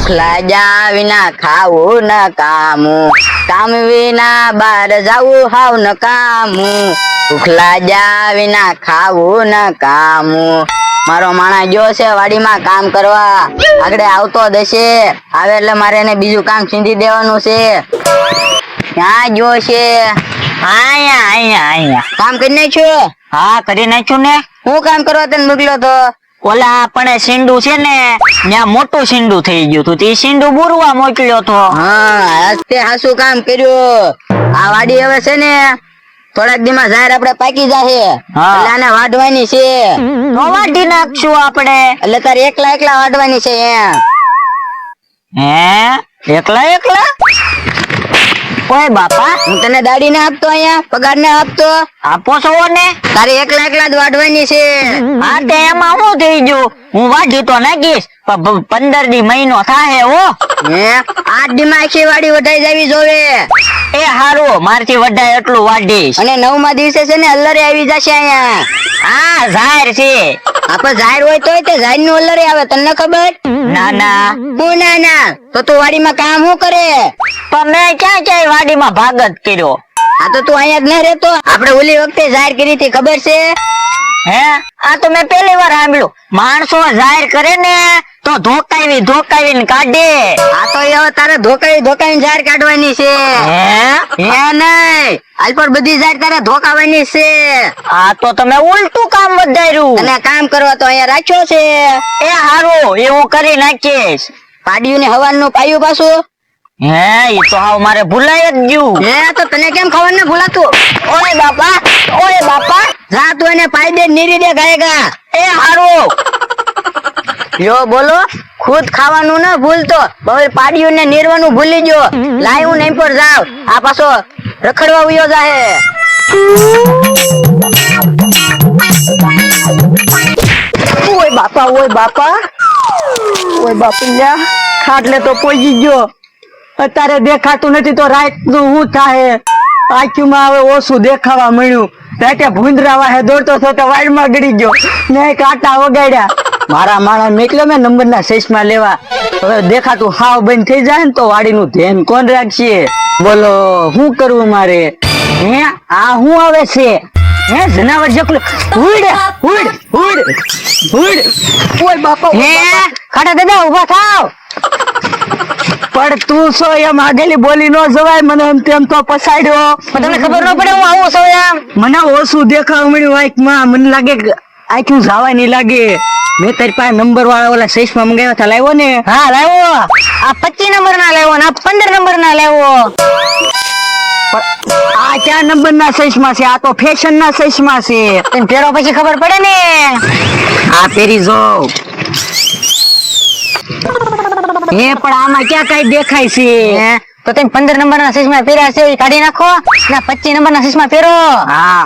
ભૂખલા જા વિના ખાવું ન કામું, કામ વિના બાર જાવું હાવ ન કામું, ભૂખલા જા વિના ખાવું ન કામું. મારો માણસ ગયો છે વાડીમાં કામ કરવા, આગળ આવતો દશે, આવે એટલે મારે એને બીજું કામ છીંધી દેવાનું છે. ક્યાં ગયો છે? અહીંયા અહીંયા અહીંયા કામ કરી નાખ્યું? હા કરી નાખ્યું ને. હું કામ કરવા તને મોકલ્યો તો? ઓલા આપણે સીંડું છે ને ત્યાં મોટું સીંડું થઈ ગયું હતું, તે સીંડું બુરવા મોકલ્યો તો. હા આજ તે હાસુ કામ કર્યું. આ વાડી હવે છે ને થોડાક દીમાં જાહેર આપણે પાકી જાહે, એટલે આને વાઢવાની છે. તો વાઢી નાખશું આપણે. એટલે તારે એકલા એકલા વાઢવાની છે એમ. હે એકલા એકલા? ઓય બાપા, હું તને દાડી ને આપતો, અહીંયા પગાર ને આપતો. આપો છો ને? તારે એકલા એકલા જ વાઢવાની છે. હા તે એમાં શું થઈ ગયું, હું વાઢી તો નાખીશ, પણ 15 દી મહિનો થાય હો. હે 8 દી માં આખી વાડી વઢાઈ જાવી જોવે. એ હારું, મારથી વઢાય એટલું વાઢીશ. અને 9મા દિવસે છે ને અલ્લરે આવી જશે અહીંયા. હા જાહેર છે. આપણે જાહેર હોય તોય તે જાહેર નું અલ્લરે આવે, તને ખબર? ના ના. હું ના ના તો તું વાડીમાં કામ શું કરે? પણ મેં ક્યાં ક્યાંય વાડીમાં ભાગ જ કર્યો. આ તો તું અહીંયા જ ન રહેતો. આપણે ઓલી વખતે જાહેર કરી હતી, ખબર છે? હે આ તો મેં પહેલી વાર સાંભળ્યું. માણસો જાહેર કરે ને તો ધોકાવીને કાઢે. આ તો હવે તારે ધોકાવી જાહેર કાઢવાની છે. હે હે નહીં, હાલ પર બધી જાહેર તારે ધોકાવાની છે. આ તો તમે ઉલટું કામ વધાર્યું. અને કામ કરવા તો અહીંયા રાખ્યો છે. એ હારું, એવું કરી નાખીશ. પાડ્યું ને હવાનું પાયું પાછું. હે ઈ તો હાવ મારે ભૂલાય જ ગયું. હે તો તને કેમ ખબર ને ભૂલાતું? ઓય બાપા જા તું એને પાઈ દે, નીરી દે ગાયગા. એ હારું. યો બોલો, ખુદ ખાવાનું ના ભૂલતો, હવે પાડ્યું ને નીરવાનું ભૂલી ગયો. લાય હું નહીં પર જાવ, આ પાછો રખડવા ઉયો જાહે. ઓય બાપા ખાટલે તો પહોંચી ગયો. અત્યારે દેખાતું નથી તો રાત નું શું થાય? આંખમાં હવે ઓછું દેખાવા મળ્યું. રાતે ભૂંદરા વાહે દોડતો થતો વાડમાં ગળી ગયો ને કાંટા વગાડ્યા. મારા માણસ મેકલ્યો મેં નંબરના સેસમાં લેવા. હવે દેખાતું હાવ બંધ થઈ જાય ને તો વાડીનું ધ્યાન કોણ રાખશે? બોલો શું કરવું મારે? હે આ શું આવે છે? હે જનાવર જેટલું હુડ. ઓય બાપા, હે ખાટા દાદા ઉભા થાવ. પણ તું છો એમ આગેલી બોલી ન જવાય. મને એમ તેમ તો પસાડ્યો. તમને ખબર ન પડે હું આવું છું એમ? મને ઓછું દેખાવા મળ્યું આંખમાં. મને લાગે આંખું જવા નહીં લાગે. મેં તારી પાસે નંબર વાળા ઓલા સેસમાં મંગાવ્યા હતા, લાવ્યો ને? હા લાવ્યો. આ 25 નંબર ના લાવ્યો ને આ 15 નંબર ના લાવ્યો. આ ક્યાં નંબર ના સાઈઝમાં છે? આ તો ફેશન ના સાઈઝમાં છે. તને પહેરો પછી ખબર પડે ને. આ પહેરી જો. એ પણ આમાં ક્યાં કઈ દેખાય છે? તો તમે 15 નંબર ના સાઈઝમાં પહેર્યા છે એ કાઢી નાખો ને 25 નંબર ના સાઈઝમાં પહેરો. હા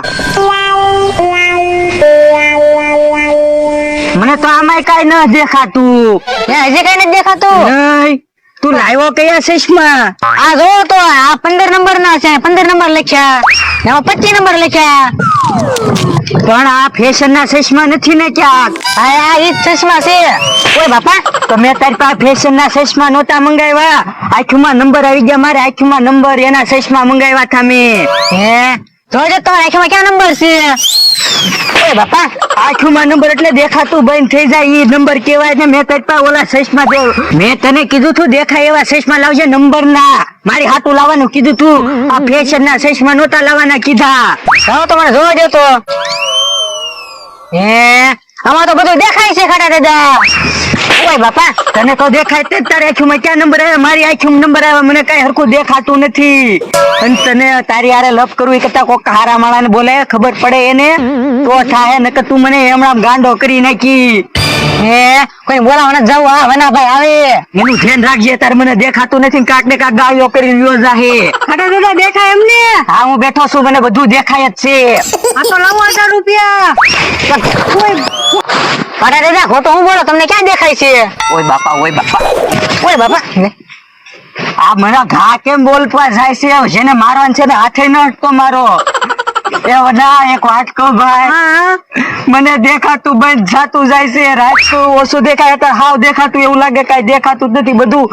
મને તો આમાં કઈ ન દેખાતું. હજી કઈ નથી દેખાતું? નહીં. તું લાવ્યો કયા સાઈઝમાં? આ જો તો આ 15 નંબર ના છે, 15 નંબર લખ્યા ને 25 નંબર લખ્યા. પણ આ ફેશન ના સાઈઝમાં નથી ને ક્યાંક? આ ઈ સાઈઝમાં છે. ઓય બાપા, તો મેં તારી પાસે ફેશન ના સાઈઝમાં નહોતા મંગાવ્યા. આંખમાં નંબર આવી ગયા મારે. આંખમાં નંબર એના સાઈઝમાં મંગાવ્યા હતા મેં. હે જોજો તમારા આંખમાં ક્યાં નંબર છે? ઓય બાપા, આંખમાં નંબર એટલે દેખાતું બંધ થઈ જાય ઈ નંબર કેવાય ને. મેં તારી પાસે ઓલા સાઈઝમાં મેં તને કીધું તું દેખાય એવા સાઈઝમાં લાવજે નંબર ના. મારી હાટું લાવવાનું કીધું તું. આ ફેશન ના સાઈઝમાં નહોતા લાવવાના કીધા. ચાલો તમારે જોવા દો તો. હે આમાં તો બધું દેખાય છે ખાટા દાદા. ઓય બાપા, તને તો દેખાય તે તારી આંખમાં ક્યાં નંબર આવે? મારી આંખમાં નંબર આવે, મને કઈ હરખું દેખાતું નથી. અને તને તારી હારે લપ કરવું એ કરતા કોક હારા માળાને બોલે ખબર પડે એને તો થાય. નકર તું મને હમણાં ગાંડો કરી નાખી. હે કોઈ બોલાવાના જાવ. આ વનાભાઈ આવે એનું ધ્યાન રાખજે. તારે મને દેખાતું નથી, કાક ને કાક ગાળ્યો કરી રહ્યો જાહે. ખાટા દાદા દેખાય એમને? હા હું બેઠો છું, મને બધું દેખાય જ છે. આ તો લાવો 1000 રૂપિયા. ખાટા દાદા ખોટો હું બોલો, તમને ક્યાં દેખાય છે? ઓય બાપા આ મને ઘા કેમ બોલવા જાય છે? જેને મારવાનું છે ને હાથે ન તો મારો. એ વડા એક વાત કહું ભાઈ, મને દેખાતું બંધ જાતું જાય છે, રાત તો ઓછું દેખાય, અત્યારે હાવ દેખાતું એવું લાગે કઈ દેખાતું જ નથી, બધું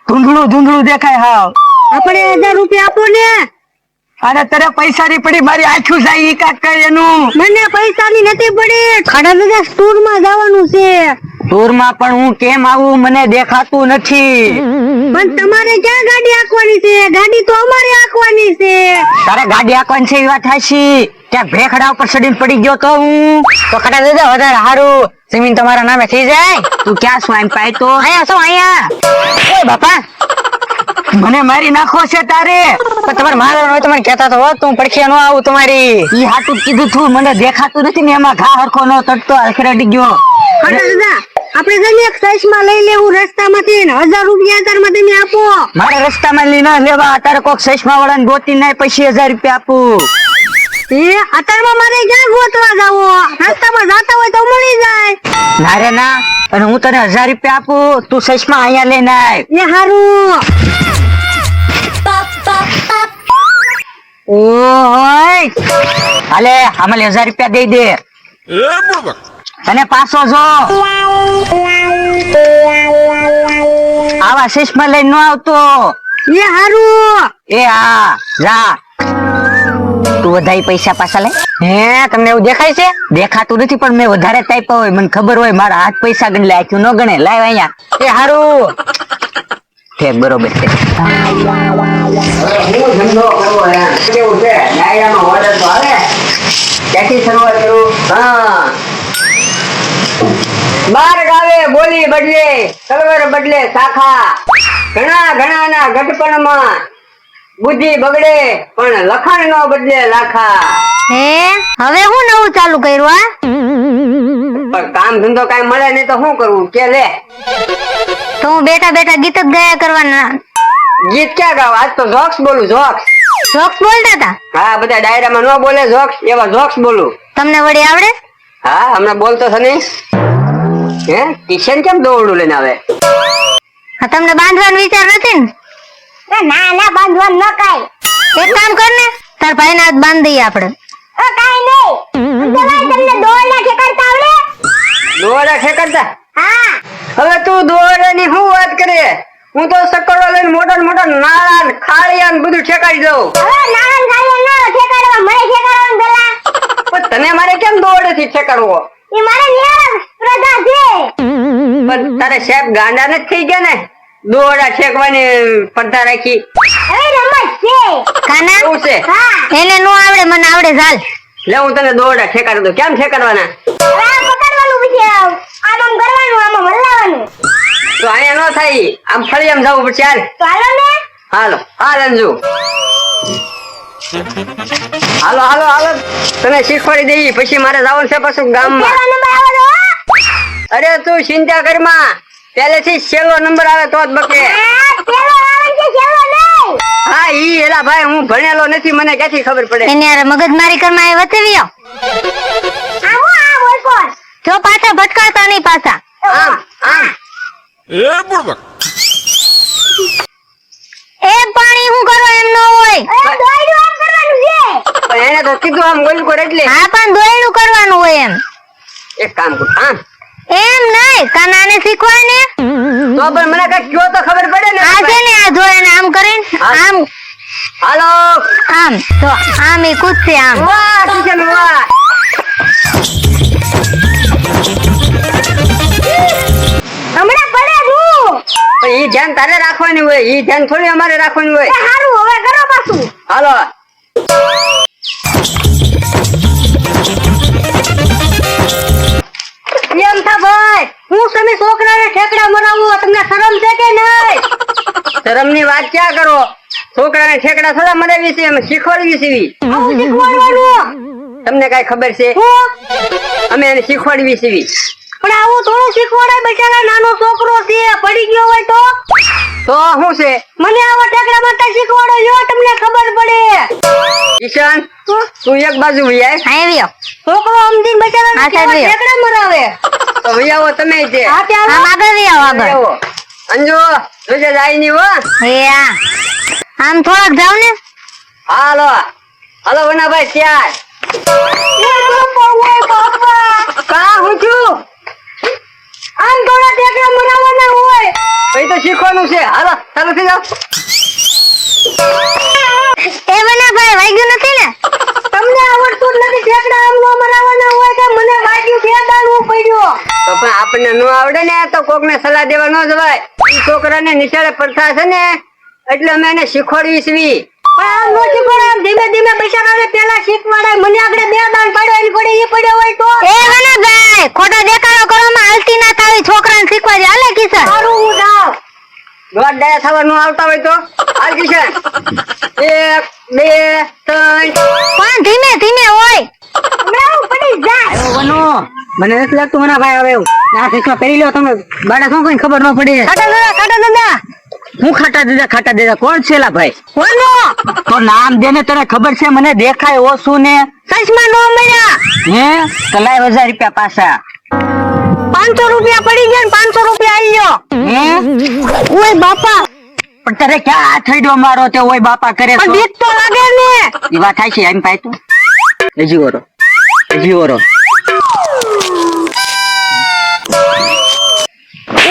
ધૂંધળું ધૂંધળું દેખાય હાવ. આપણે 1000 રૂપિયા આપો ને. અરે તારે પૈસાની પડી મારી આખું જાય ઈ કાક કરે એનું. મને પૈસાની નથી પડી, ખાડા દાદા ટૂર માં જવાનું છે. ટૂરમાં પણ હું કેમ આવું, મને દેખાતું નથી. પણ તમારે ક્યાં ગાડી આંકવાની છે? ગાડી તો અમારે આંકવાની છે. તારે ગાડી આંકવાની છે એ વાત હાચી, ત્યાં ભેખડા ઉપર ચડીને પડી ગયો તો હું તો ખાડા દાદા વધારે હારું જમીન તમારા નામે થઈ જાય. તું ક્યાં છો? આમ પાય તો અહીંયા છો, અહીંયા. ઓય બાપા, મને મારી નાખો છે તારે? પણ તમારે મારવાનું હોય તો મને કહેતા તો હોત, તું પડખે ન આવું તમારી. ઈ હાટું જ કીધું તું, મને દેખાતું નથી ને એમાં ઘા હરખો ન તડતો અખરેડી ગયો. ખાડા દાદા આપણે જઈને એક સાઈઝમાં લઈ લેવું રસ્તામાંથી, ને 1000 રૂપિયા તારમાં તમે આપો. મારે રસ્તામાં લઈ ન લેવા, તારે કોક ચશ્મા વાળાને ગોતી નાય પછી 1000 રૂપિયા આપું. એ અત્યારમાં મારે ક્યાં ગોતવા જાવો? રસ્તામાં જાતા હોય તો મળી જાય. ના રે ના, અને હું તને 1000 રૂપિયા આપું, તું ચશ્મા અહીંયા લઈને આય. એ હારું. ઓય હાલે આમાં 1000 રૂપિયા દઈ દે અને પાછો જો આવા ચશ્મા લઈને ન આવતો. એ હારું. એ હા જા, તું વધારે પૈસા પાછા લે. હે તમને એવું દેખાય છે? દેખાતું નથી પણ મેં વધારે તાપ્યા હોય, મને ખબર હોય મારા હાથ પૈસા ગણ લે, આખ્યું ન ગણે. લાવ અહીંયા. એ હારું ઠેક બરોબર છે. હું ધંધો કરવો યાર, કેવું છે ડાયરાનો ઓર્ડર તો આવે, ક્યાંથી શરૂઆત કરું? હા, બાર ગાવે બોલી બદલે, સલવર બદલે શાખા, ઘણા ઘણાના ઘટપણમાં બુદ્ધિ બગડે પણ લખાણ નો બદલે લાખા. હે હવે હું નવું ચાલુ કર્યું? આ પણ કામ ધંધો કઈ મળે નહીં તો શું કરવું કે લે. તો હું બેઠા બેઠા ગીત જ ગાયા કરવાના. ગીત ક્યાં ગાવ? આજ તો જોક્સ બોલું, જોક્સ. જોક્સ બોલતા હતા? હા, બધા ડાયરામાં ન બોલે જોક્સ, એવા જોક્સ બોલું. તમને વળી આવડે? હા, હમણાં બોલતો છે ને. હે કિશન કેમ દોરડું લઈને આવે? હા, તમને બાંધવાનો વિચાર નથી ને? ના ના, બાંધવાનું ન કાઈ. એક કામ કર ને, તાર ભાઈને હાથ બાંધ દઈએ આપણે. કાઈ નહીં. તમને દોરડા ઠેકાડતા આવડે? દોરડા ઠેકાડતા? હા. હવે તું દોરડાની શું વાત કરે? હું તો સકડો લઈને મોટા મોટા નાળા ને ખાળિયા ને બધું ઠેકાડી દઉં. હવે નાના ખાલી ન ઠેકાડવા, મને ઠેકાડવાનું પેલા. પણ તને મારે કેમ દોરડેથી ઠેકાડવો? ઈ મારે નિયર સ્પર્ધા છે. પણ તારે સાહેબ ગાંડા નથી થઈ ગયા ને? દોરડા ઠેકવાની સ્પર્ધા રાખી. હવે રમત છે. કાના? શું છે? હા. એને નો આવડે, મને આવડે. ચાલ. લે હું તને દોરડા ઠેકાડી દઉં. કેમ ઠેકાડવાના? હવે આ પકડવાનું પછી આમ કરવાનું, આમ હલાવવાનું. તો અહીંયા ન થાય, આમ ફળી આમ જવું પડશે. હાલ ચાલો ને. હાલો હાલ અંજુ, હાલો હાલો હાલો, તને શીખવાડી દઈ પછી મારે જવાનું છે પાછું ગામમાં. પેલો નંબર આવે તો? અરે તું ચિંતા કરમાં, પહેલેથી છેલ્લો નંબર આવે તો જ બકે. પેલો આવે છે, છેલ્લો નહીં. હા ઈ એલા ભાઈ, હું ભણેલો નથી, મને ક્યાંથી ખબર પડે? એને યાર મગજમારી કરમાં એ વતવ્યો. આવો આ બોલ કોણ? જો પાછા ભટકાતા નહીં પાછા. આમ આમ એ પાણી હું કરવા એમ ન હોય. દોયડું આમ કરવાનું છે. પણ એને તો કીધું આમ ગોલ કર એટલે. હા, પણ દોયડું કરવાનું હોય એમ. એક કામ કર, આમ એમ નહીં, કાનાને શીખવાય ને. તો પણ મને કઈ કયો તો ખબર પડે ને. આ છે ને, આ જો એને આમ કરીને આમ હાલો આમ તો આમ એ કૂદશે આમ. વાહ કિશન વાહ. હમણાં પડે હું. પણ ઈ ધ્યાન તારે રાખવાની હોય, ઈ ધ્યાન થોડી અમારે રાખવાનું હોય. હારું હવે કરો પાછું. હાલો એમ થા ભાઈ, હું તમે છોકરાને ઠેકડા મરાવું, તમને શરમ છે કે નહીં? શરમની વાત ક્યાં કરો? છોકરાને ઠેકડા થોડા મરાવી છે, અમે શીખવાડવી છે. આવું શીખવાડવાનું. તમને કઈ ખબર છે? અમે એને શીખવાડવી છે. પણ આવું થોડું શીખવાડાય, બચારા નાનો છોકરો છે, પડી ગયો હોય તો શું છે? મને આવા ઠેકડા મારતા શીખવાડો, જો તમને ખબર પડે. કિશન તું એક બાજુ વૈયા, આવ્યો છોકરો સમજીને બચારાને કેવા ઠેકડા મરાવે. તો વૈયાવો તમે છે. હા ત્યાં આગળ આગળ. વૈયાવો. અંજુ જોજે જાય નહીં હો. એ આમ થોડાક જાવ ને. હાલો હાલો વનાભાઈ ત્યાર. કા હું છું આમ થોડા ટેકરા મરાવવાના હોય. કઈ તો શીખવાનું છે. હાલો ચાલુ થઈ જાઓ. એ બના ભાઈ વાગ્યું નથી ને? તમને આવડતું જ નથી ટેકરા આમ નો મરાવવાના હોય કે મને વાગ્યું બે દાણું પડ્યો. તો પણ આપણને ન આવડે ને તો કોકને સલાહ દેવા ન જવાય. ઈ છોકરાને નિશાળે પડતા છે ને એટલે અમે એને શીખવાડવી છીએ. પણ આમ નો શીખવાડે, આમ ધીમે ધીમે બિચારાને પેલા શીખવાડાય. મને આગળ બે દાણ પડ્યો એની પડે ઈ પડ્યો હોય તો. એ બના ભાઈ ખોટા દેખાડો કરવામાં હાલતી ના થાવી છોકરાને શીખવાડે. હાલે કિશન સારું હું જાઉં. દોઢ ડાયા થવા ન આવતા હોય તો હાલ કિશન 1 2 3 પણ ધીમે ધીમે હોય. હમણાં હું પડી જાય. બનો મને નથી લાગતું મને ભાઈ હવે આ શીખવા પહેરી લ્યો તમે. બાળક શું કઈ ખબર ન પડી. ખાટા દાદા હું ખાટા દીધા કોણ છે લા ભાઈ? કોનો? તો નામ દે ને, તને ખબર છે મને દેખાય ઓછું ને. ચશ્મા નો મળ્યા. હે કલાય 1000 રૂપિયા પાછા. 500 રૂપિયા પડી ગયા ને 500 રૂપિયા આવ્યો. હે ઓય બાપા પણ તારે ક્યાં હાથ હડ્યો મારો તે ઓય બાપા કરે પણ તો? બીક તો લાગે ને. ઈ વાત થાય છે એમ પાય તો હજી ઓરો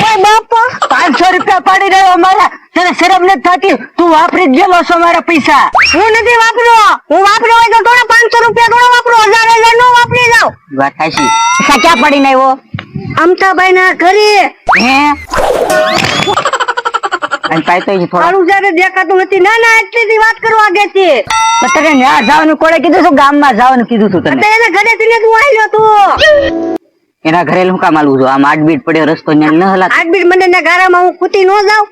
ઓય બાપા 500 રૂપિયા પાડી રહ્યો મારા. તને શરમ નથી થતી? તું વાપરી જ ગયેલો છો મારા પૈસા. હું નથી વાપર્યો. હું વાપર્યો હોય તો થોડા 500 રૂપિયા થોડા વાપરો. 1000 નો વાપરી જાવ. વાત થાય છે. સાચા પડીને આવ્યો અમતાભાઈ ના ઘરે હે અને પાય તો થોડા મારું જયારે દેખાતું નથી. ના ના એટલી વાત કરવા આગેથી. તને ન્યા જવાનું કોણે કીધું છું? ગામમાં જવાનું કીધું છું તને. એના ઘરે થી તું આવ્યો તું. એના ઘરે હું કામ આલું છું? આમ આડબીટ પડ્યો રસ્તો ન્યા ન હલા. આટબીટ મને ના ગારામાં હું કૂતી ન જાઉં.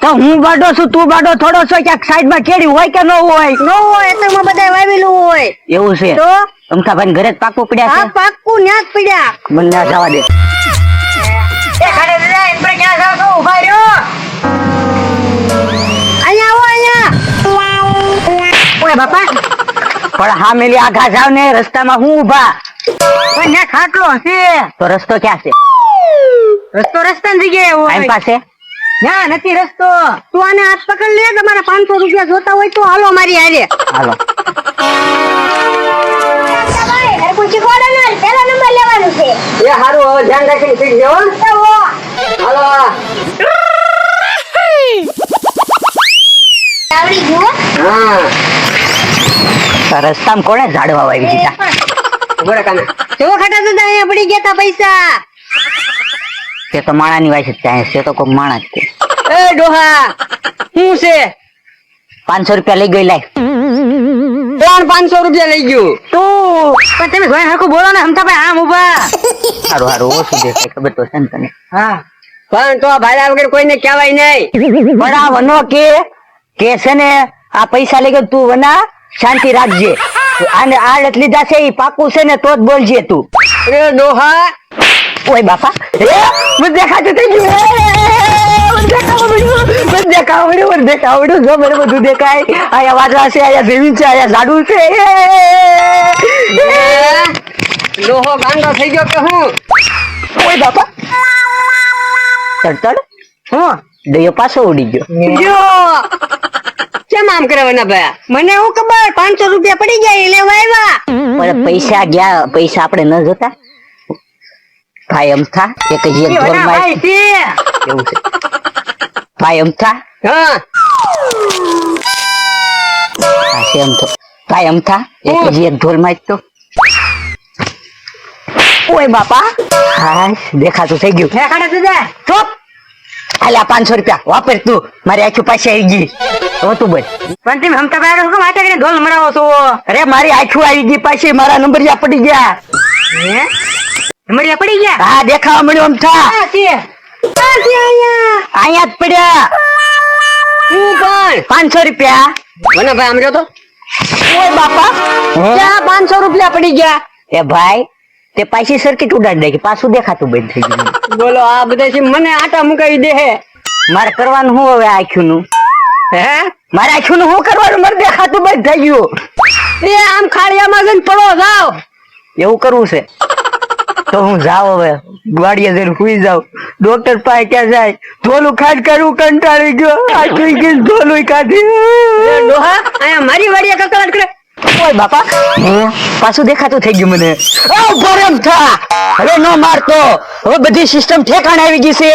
તો હું બાડો છું, તું બાડો થોડો છો. ક્યાંક સાઈડ માં કેડી હોય કે ન હોય? ન હોય એટલે માં બધા વાવેલું હોય. એવું છે? તો અમથાભાઈ ઘરે જ પાકું પડ્યા આ છે. પાક્કું ન્યા જ પડ્યા. મને ના જવા દે. અહીંયા આવો અહીંયા. ઓય બાપા પણ હા મેલી આઘા જાવ ને રસ્તામાં હું ઉભા. પણ ન્યા ખાટલો હશે. તો રસ્તો ક્યાં છે? રસ્તા ની જગ્યાએ આમ હોય. પાસે ના નથી રસ્તો. તું આને હાથ પકડ લે. તમારા 500 રૂપિયા જોતા હોય તો હાલો મારી હારે. હાલો. પેલા નંબર લેવાનું છે. એ હારું હવે ધ્યાન રાખીને શીખજો હો. હાલો. આવડી ગયું. હા રસ્તામાં કોણે ઝાડવા વાવી દીધા? ઉભો રે કાના. જો ખાટા દાદા અહીંયા પડી ગયા તા પૈસા. તે તો માણાની વાય છે ત્યાં છે તો કોઈ માણા જ છે. એ ડોહા શું છે? 500 રૂપિયા લઈ ગઈ લાય. કોણ 500 રૂપિયા લઈ ગયું? તું. પણ તમે ભાઈ હરખું બોલો ને. હમતાભાઈ આમ ઉભા. હારું ઓછું દેખાય ખબર તો છે ને તને. હા પણ તો ભાડા વગર કોઈને કહેવાય નહીં. પણ આ વનો કે છે ને આ પૈસા લઈ ગયો તું વના શાંતિ રાખજે. આને આડત લીધા છે ઈ પાકું છે ને તો જ બોલજે તું. અરે ડોહા ઓય બાપા મને દેખાતું થઈ ગયું. દેખાવડ્યું જો મને બધું દેખાય. આયા વાદળા છે, આયા દેવી છે, આયા ઝાડુ છે. લોહો ગાંડો થઈ ગયો કે હું? ઓય બાપા તડતડ હું દયો પાછો ઉડી ગયો. જો કેમ આમ કરવાના ભાઈ? મને હું ખબર 500 રૂપિયા પડી ગયા એ લેવા આવ્યા. પણ પૈસા ગયા. પૈસા આપણે ન જોતા ભાઈ અમથા એક જ એક ઢોલ માં એવું છે ભાઈ અમથા. હા છે અમથો ભાઈ અમથા એક જ એક ઢોલ માં તો. ઓય બાપા હા દેખાતું થઈ ગયું. હે ખાડા દાદા ચૂપ. હાલે 500 રૂપિયા વાપર તું. મારી આંખો પાસે આવી ગઈ. હવે તું બોલ. પણ તમે હમતા ભાઈ શું વાત કરીને ઢોલ મરાવો છો? અરે મારી આંખો આવી ગઈ પાછી. મારા નંબરિયા પડી ગયા. હે નંબરિયા પડી ગયા? હા દેખાવા મળ્યો અમથા. અહીંયા જ પડ્યા. હું પણ 500 રૂપિયા. મને ભાઈ આમ તો ઓય બાપા ક્યાં 500 રૂપિયા પડી ગયા? એ ભાઈ તે પાછી સર્કિટ ઉડાડી નાખી. પાછું દેખાતું બંધ થઈ ગયું. બોલો આ બધા મને આટા મુકાવી દે. મારે કરવાનું શું હવે આખ્યું નું? હે મારે આખ્યું નું શું કરવાનું? મારે દેખાતું બંધ થઈ ગયું. એ આમ ખાડિયામાં જઈને પડો જાવ. એવું કરવું છે તો હું જાઉં હવે ગાડીએ જઈને સુઈ જાઉં. ડોક્ટર પાસે ક્યાં જાય? ધોલું ખાડ કરવું કંટાળી ગયો. આખી ગઈ ધોલું કાઢી. ડોહા અહીંયા મારી વાડીએ કકડાટ કરે. ઓય બાપા પાછું દેખાતું થઈ ગયું મને ઓ ભરમ થા હવે નો મારતો હવે બધી સિસ્ટમ ઠેકાણે આવી ગઈ છે